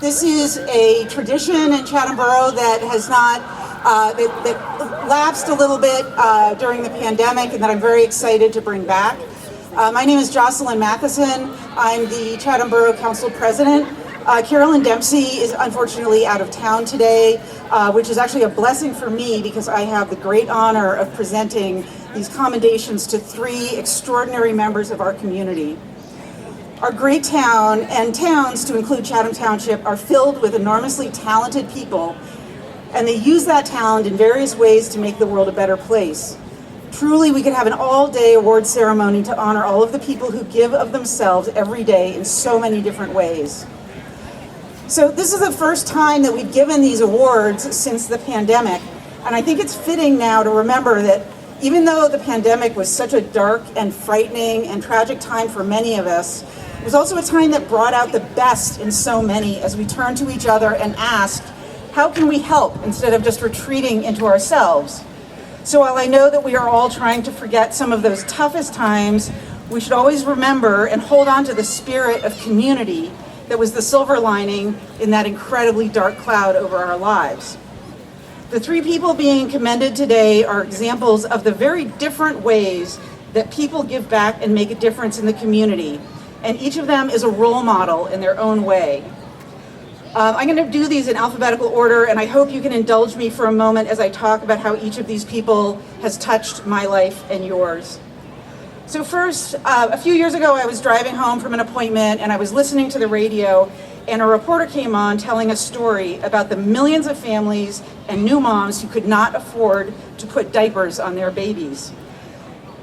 This is a tradition in Chatham Borough that has not, that lapsed a little bit during the pandemic, and that I'm very excited to bring back. My name is Jocelyn Mathiasen. I'm the Chatham Borough Council President. Carolyn Dempsey is unfortunately out of town today, which is actually a blessing for me because I have the great honor of presenting these commendations to 3 extraordinary members of our community. Our great town and towns, to include Chatham Township, are filled with enormously talented people, and they use that talent in various ways to make the world a better place. Truly, we could have an all-day award ceremony to honor all of the people who give of themselves every day in so many different ways. So this is the first time that we've given these awards since the pandemic, and I think it's fitting now to remember that even though the pandemic was such a dark and frightening and tragic time for many of us, it was also a time that brought out the best in so many as we turned to each other and asked, how can we help instead of just retreating into ourselves? So while I know that we are all trying to forget some of those toughest times, we should always remember and hold on to the spirit of community that was the silver lining in that incredibly dark cloud over our lives. The 3 people being commended today are examples of the very different ways that people give back and make a difference in the community. And each of them is a role model in their own way. I'm going to do these in alphabetical order, and I hope you can indulge me for a moment as I talk about how each of these people has touched my life and yours. So first, a few years ago, I was driving home from an appointment, and I was listening to the radio, and a reporter came on telling a story about the millions of families and new moms who could not afford to put diapers on their babies.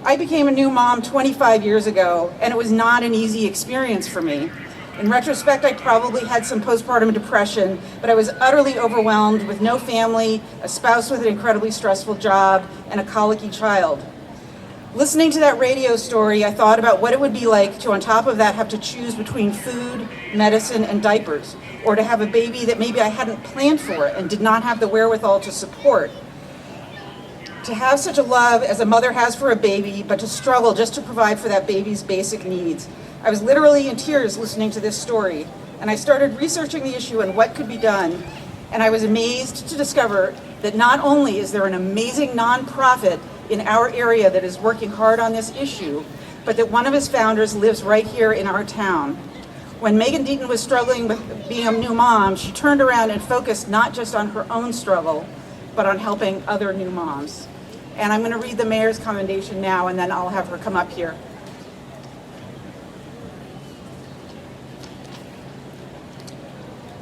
I became a new mom 25 years ago, and it was not an easy experience for me. In retrospect, I probably had some postpartum depression, but I was utterly overwhelmed with no family, a spouse with an incredibly stressful job, and a colicky child. Listening to that radio story, I thought about what it would be like to, on top of that, have to choose between food, medicine, and diapers, or to have a baby that maybe I hadn't planned for and did not have the wherewithal to support. To have such a love as a mother has for a baby, but to struggle just to provide for that baby's basic needs. I was literally in tears listening to this story, and I started researching the issue and what could be done, and I was amazed to discover that not only is there an amazing nonprofit in our area that is working hard on this issue, but that one of its founders lives right here in our town. When Megan Deaton was struggling with being a new mom, she turned around and focused not just on her own struggle, but on helping other new moms. And I'm going to read the mayor's commendation now, and then I'll have her come up here.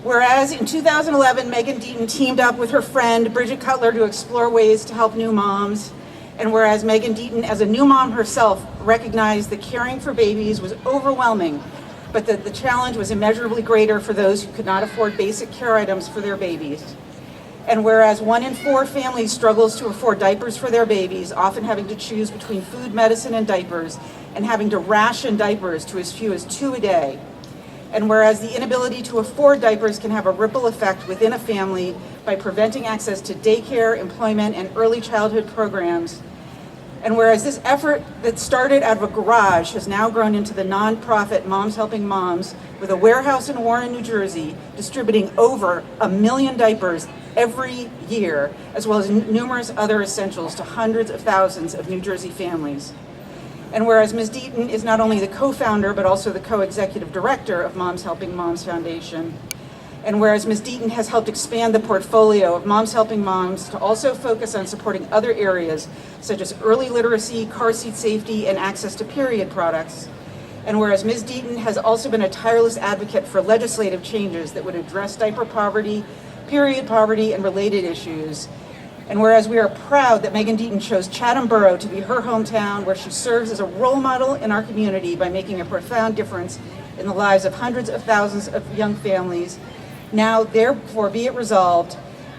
Whereas in 2011, Megan Deaton teamed up with her friend Bridget Cutler to explore ways to help new moms. And whereas Megan Deaton, as a new mom herself, recognized that caring for babies was overwhelming, but that the challenge was immeasurably greater for those who could not afford basic care items for their babies. And whereas 1 in 4 families struggles to afford diapers for their babies, often having to choose between food, medicine, and diapers, and having to ration diapers to as few as 2 a day. And whereas the inability to afford diapers can have a ripple effect within a family by preventing access to daycare, employment, and early childhood programs. And whereas this effort that started out of a garage has now grown into the nonprofit Moms Helping Moms, with a warehouse in Warren, New Jersey, distributing over 1 million diapers every year, as well as numerous other essentials to hundreds of thousands of New Jersey families. And whereas Ms. Deaton is not only the co-founder, but also the co-executive director of Moms Helping Moms Foundation, and whereas Ms. Deaton has helped expand the portfolio of Moms Helping Moms to also focus on supporting other areas, such as early literacy, car seat safety, and access to period products, and whereas Ms. Deaton has also been a tireless advocate for legislative changes that would address diaper poverty, period poverty, and related issues. And whereas we are proud that Megan Deaton chose Chatham Borough to be her hometown, where she serves as a role model in our community by making a profound difference in the lives of hundreds of thousands of young families, now therefore be it resolved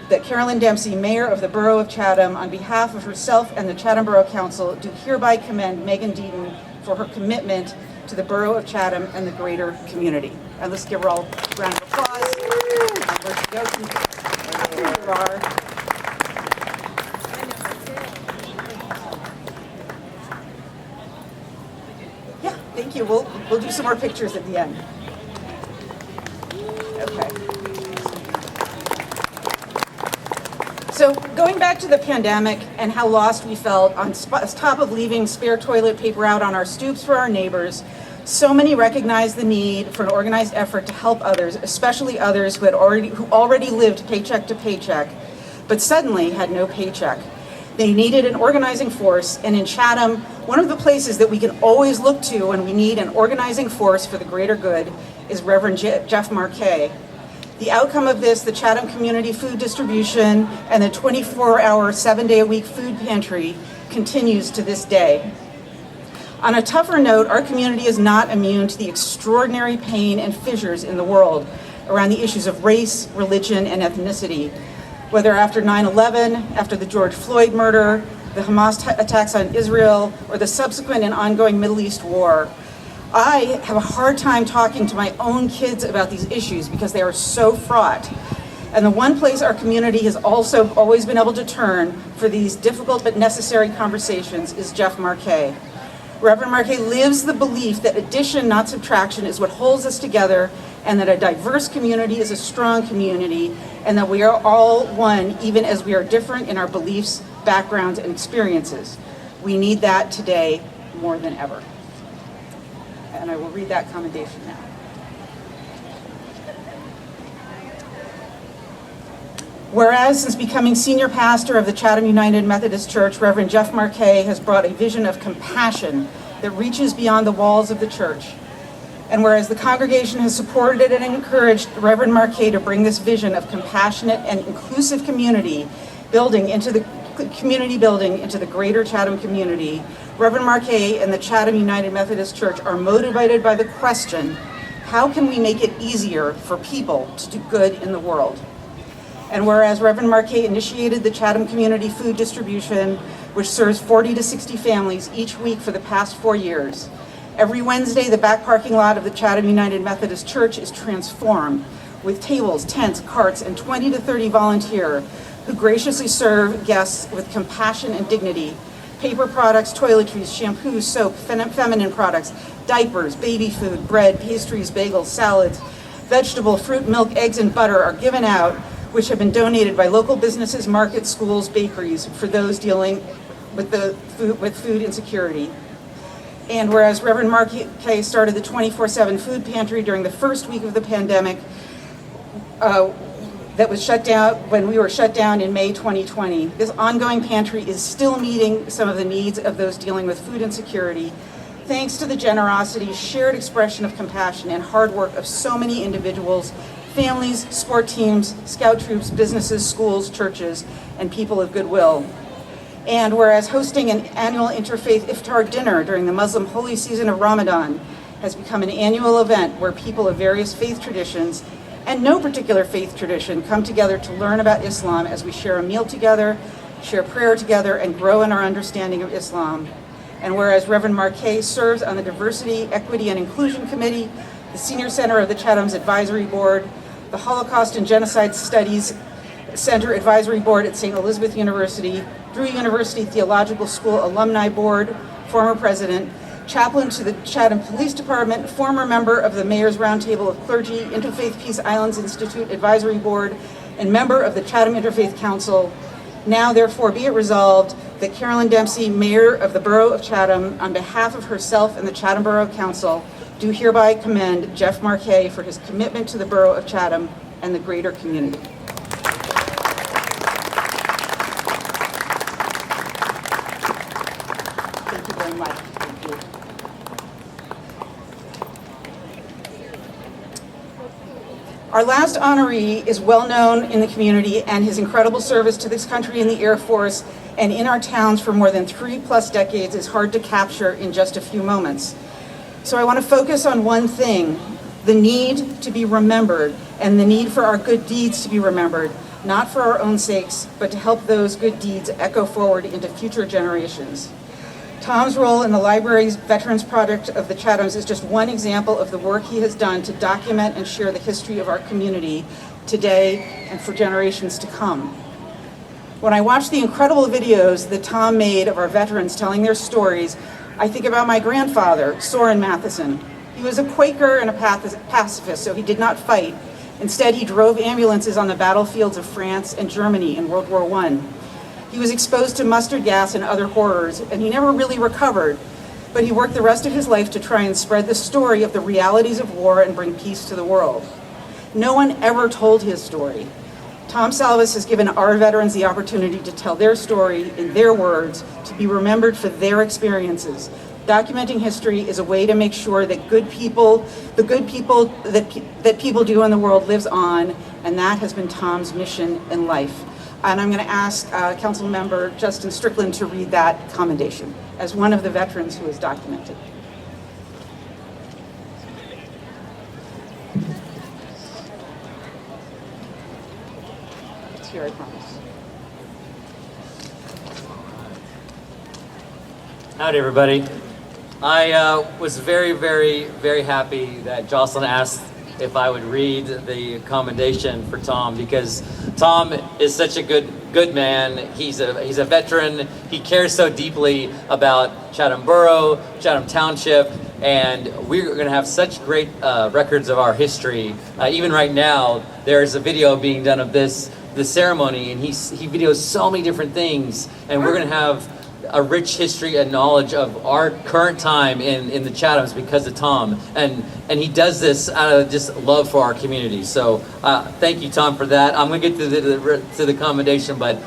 that Carolyn Dempsey, Mayor of the Borough of Chatham, on behalf of herself and the Chatham Borough Council, do hereby commend Megan Deaton for her commitment to the Borough of Chatham and the greater community. And let's give her all a round of applause. Where she goes. Here you are. Thank you. We'll do some more pictures at the end. Okay. So going back to the pandemic and how lost we felt on top of leaving spare toilet paper out on our stoops for our neighbors, so many recognized the need for an organized effort to help others, especially others who already lived paycheck to paycheck, but suddenly had no paycheck. They needed an organizing force, and in Chatham, one of the places that we can always look to when we need an organizing force for the greater good is Reverend Jeff Markay. The outcome of this, the Chatham Community Food Distribution and the 24-hour, 7-day-a-week food pantry continues to this day. On a tougher note, our community is not immune to the extraordinary pain and fissures in the world around the issues of race, religion, and ethnicity. Whether after 9/11, after the George Floyd murder, the Hamas attacks on Israel, or the subsequent and ongoing Middle East war, I have a hard time talking to my own kids about these issues because they are so fraught. And the one place our community has also always been able to turn for these difficult but necessary conversations is Jeff Markay. Reverend Markay lives the belief that addition, not subtraction, is what holds us together, and that a diverse community is a strong community, and that we are all one, even as we are different in our beliefs, backgrounds, and experiences. We need that today more than ever. And I will read that commendation now. Whereas, since becoming senior pastor of the Chatham United Methodist Church, Reverend Jeff Markay has brought a vision of compassion that reaches beyond the walls of the church. And whereas the congregation has supported and encouraged Reverend Markay to bring this vision of compassionate and inclusive community building into the greater Chatham community, Reverend Markay and the Chatham United Methodist Church are motivated by the question, how can we make it easier for people to do good in the world? And whereas Reverend Markay initiated the Chatham Community Food Distribution, which serves 40 to 60 families each week for the past 4 years, every Wednesday, the back parking lot of the Chatham United Methodist Church is transformed with tables, tents, carts, and 20 to 30 volunteers who graciously serve guests with compassion and dignity. Paper products, toiletries, shampoo, soap, feminine products, diapers, baby food, bread, pastries, bagels, salads, vegetable, fruit, milk, eggs, and butter are given out, which have been donated by local businesses, markets, schools, bakeries for those dealing with food insecurity. And whereas Reverend Markay started the 24/7 food pantry during the first week of the pandemic, that was shut down when we were shut down in May 2020. This ongoing pantry is still meeting some of the needs of those dealing with food insecurity, thanks to the generosity, shared expression of compassion, and hard work of so many individuals, families, sport teams, scout troops, businesses, schools, churches, and people of goodwill. And whereas hosting an annual interfaith iftar dinner during the Muslim holy season of Ramadan has become an annual event where people of various faith traditions and no particular faith tradition come together to learn about Islam as we share a meal together, share prayer together, and grow in our understanding of Islam. And whereas Reverend Markay serves on the Diversity, Equity, and Inclusion Committee, the Senior Center of the Chatham's Advisory Board, the Holocaust and Genocide Studies Center Advisory Board at St. Elizabeth University, Drew University Theological School Alumni Board, former president, chaplain to the Chatham Police Department, former member of the Mayor's Roundtable of Clergy, Interfaith Peace Islands Institute Advisory Board, and member of the Chatham Interfaith Council. Now, therefore, be it resolved that Carolyn Dempsey, Mayor of the Borough of Chatham, on behalf of herself and the Chatham Borough Council, do hereby commend Jeff Markay for his commitment to the Borough of Chatham and the greater community. Thank you very much. Thank you. Our last honoree is well known in the community, and his incredible service to this country in the Air Force and in our towns for more than 3+ decades is hard to capture in just a few moments. So I want to focus on one thing, the need to be remembered and the need for our good deeds to be remembered, not for our own sakes, but to help those good deeds echo forward into future generations. Tom's role in the library's Veterans Project of the Chathams is just one example of the work he has done to document and share the history of our community today and for generations to come. When I watch the incredible videos that Tom made of our veterans telling their stories, I think about my grandfather, Soren Mathiasen. He was a Quaker and a pacifist, so he did not fight, Instead, he drove ambulances on the battlefields of France and Germany in World War I. He was exposed to mustard gas and other horrors, and he never really recovered, but he worked the rest of his life to try and spread the story of the realities of war and bring peace to the world. No one ever told his story. Tom Salvas has given our veterans the opportunity to tell their story in their words, to be remembered for their experiences. Documenting history is a way to make sure that the good people that people do in the world lives on, and that has been Tom's mission in life. And I'm going to ask Council Member Justin Strickland to read that commendation as one of the veterans who has documented. It's here, I promise. Howdy, everybody. I was very, very, very happy that Jocelyn asked if I would read the commendation for Tom, because Tom is such a good man. He's a veteran. He cares so deeply about Chatham Borough, Chatham Township, and we're going to have such great records of our history. Even right now, there's a video being done of the ceremony, and he videos so many different things, and we're going to have a rich history and knowledge of our current time in the Chathams because of Tom, and he does this out of just love for our community. So thank you, Tom, for that. I'm going to get to the commendation, but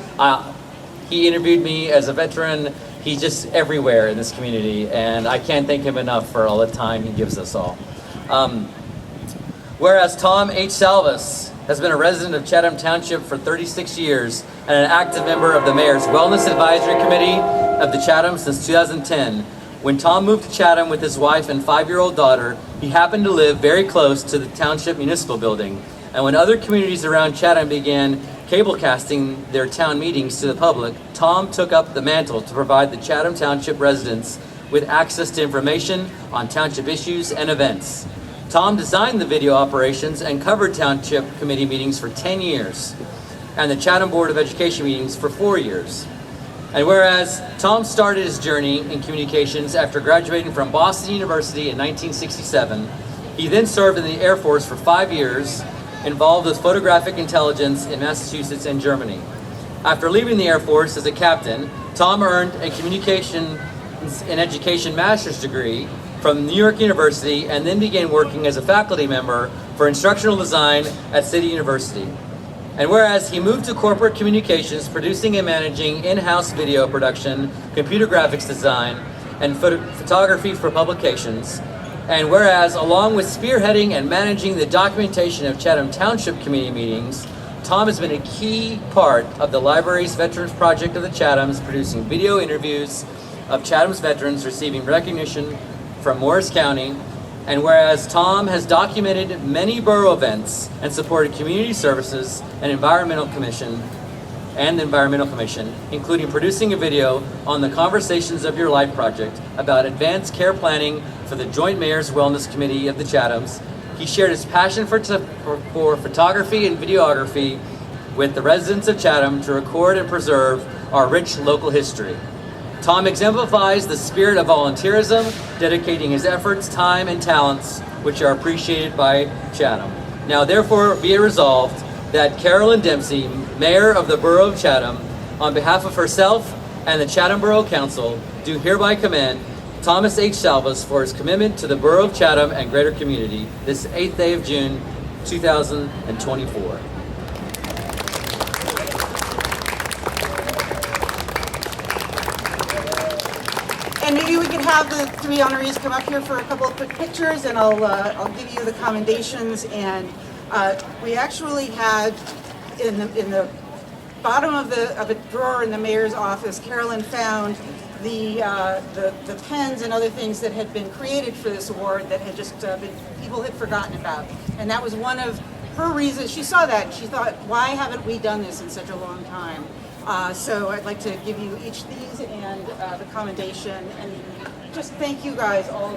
he interviewed me as a veteran. He's just everywhere in this community, and I can't thank him enough for all the time he gives us all. Whereas Tom H. Salvas has been a resident of Chatham Township for 36 years and an active member of the Mayor's Wellness Advisory Committee of the Chatham since 2010. When Tom moved to Chatham with his wife and 5-year-old daughter, he happened to live very close to the Township Municipal Building. And when other communities around Chatham began cablecasting their town meetings to the public, Tom took up the mantle to provide the Chatham Township residents with access to information on township issues and events. Tom designed the video operations and covered Township Committee meetings for 10 years, and the Chatham Board of Education meetings for 4 years. And whereas Tom started his journey in communications after graduating from Boston University in 1967, he then served in the Air Force for 5 years, involved with photographic intelligence in Massachusetts and Germany. After leaving the Air Force as a captain, Tom earned a Communications in Education master's degree from New York University, and then began working as a faculty member for instructional design at City University. And whereas he moved to corporate communications, producing and managing in-house video production, computer graphics design, and photography for publications, and whereas along with spearheading and managing the documentation of Chatham Township community meetings, Tom has been a key part of the library's Veterans Project of the Chathams, producing video interviews of Chatham's veterans receiving recognition from Morris County. And whereas Tom has documented many borough events and supported community services and the Environmental Commission, including producing a video on the Conversations of Your Life project about advanced care planning for the Joint Mayor's Wellness Committee of the Chathams, he shared his passion for photography and videography with the residents of Chatham to record and preserve our rich local history. Tom exemplifies the spirit of volunteerism, dedicating his efforts, time, and talents, which are appreciated by Chatham. Now, therefore, be it resolved that Carolyn Dempsey, Mayor of the Borough of Chatham, on behalf of herself and the Chatham Borough Council, do hereby commend Thomas H. Salvas for his commitment to the Borough of Chatham and greater community this 8th day of June, 2024. And maybe we could have the 3 honorees come up here for a couple of quick pictures, and I'll give you the commendations. And we actually had in the bottom of a drawer in the mayor's office, Carolyn found the pens and other things that had been created for this award that had just people had forgotten about. And that was one of her reasons. She saw that and she thought, why haven't we done this in such a long time? So I'd like to give you each these and the commendation, and just thank you guys all